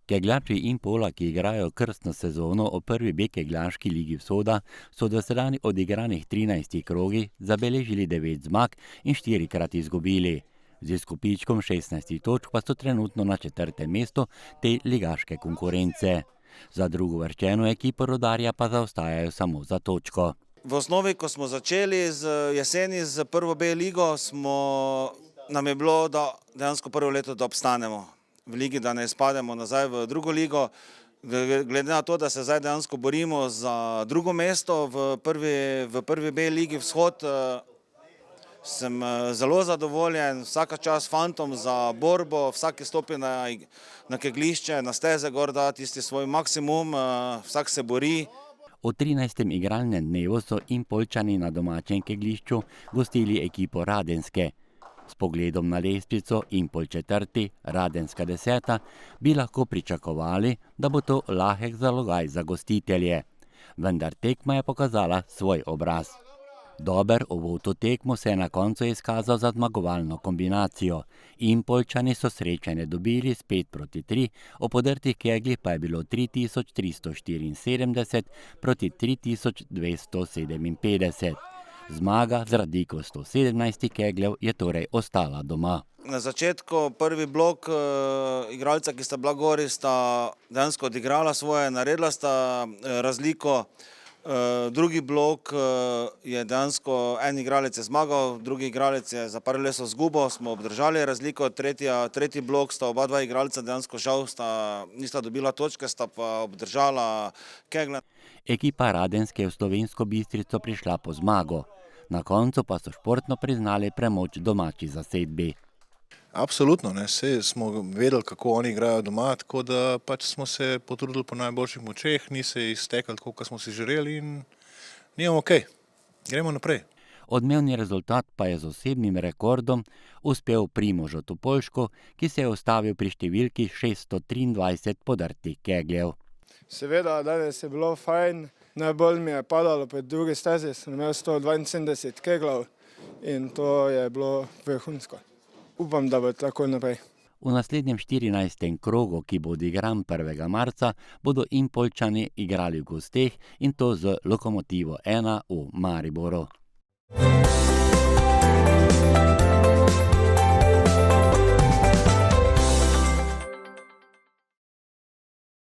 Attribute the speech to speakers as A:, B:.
A: Kegljači Impola, ki igrajo krstno sezono v prvi B kegljaški ligi Vzhoda, so do sedaj odigranih 13 krogih zabeležili 9 zmag in 4-krat izgubili. Z izkupičkom 16 točk pa so trenutno na 4. mestu te ligaške konkurence. Za drugovrščeno ekipo Rudarja pa zaostajajo samo za točko.
B: V osnovi, ko smo začeli jeseni z prvo B ligo, nam je bilo, da dejansko prvo leto, da obstanemo v ligi, da ne izpademo nazaj v drugo ligo. Glede na to, da se zdaj dejansko borimo za drugo mesto v prvi B ligi Vzhod, sem zelo zadovoljen. Vsaka čast fantom za borbo, vsak stopi na kegljišče, na steze gor, da tisti svoj maksimum, vsak se bori.
A: V 13. igralnem dnevu so Impoljčani na domačem kegljišču gostili ekipo Radenske. S pogledom na lestvico Impol 4., Radenska 10. bi lahko pričakovali, da bo to lahek zalogaj za gostitelje. Vendar tekma je pokazala svoj obraz. Dober uvod v tekmo se je na koncu izkazal za zmagovalno kombinacijo. Impoljčani so srečanje dobili s 5-3, o podrtih keglih pa je bilo 3374 proti 3257. Zmaga z razliko 117 kegljev je torej ostala doma.
B: Na začetku prvi blok igralca, ki sta bila gori, sta dejansko odigrala svoje, naredila sta razliko. Drugi blok je dejansko en igralec je zmagal, drugi igralec je za par leso zgubo, smo obdržali razliko. Tretji blok sta oba dva igralca dejansko žal nista dobila točke, sta pa obdržala kegle.
A: Ekipa Radenske je v Slovensko Bistrico prišla po zmago. Na koncu pa so športno priznali premoč domači zasedbi.
C: Absolutno, saj smo vedeli, kako oni igrajo doma, tako da pač smo se potrudili po najboljših močeh, ni se iztekali tako, kot smo si želeli in nimamo okej. Gremo naprej.
A: Odmevni rezultat pa je z osebnim rekordom uspel Primožu Topolšku, ki se je ustavil pri številki 623 podrtih kegljev.
D: Seveda, danes je bilo fajn, najbolj mi je padalo pri drugi stezi, sem imel 172 kegljev in to je bilo vrhunsko. Upam, da bo tako naprej.
A: V naslednjem 14. krogu, ki bo odigran 1. marca, bodo Impoljčani igrali v gosteh in to z Lokomotivo 1 v Mariboru.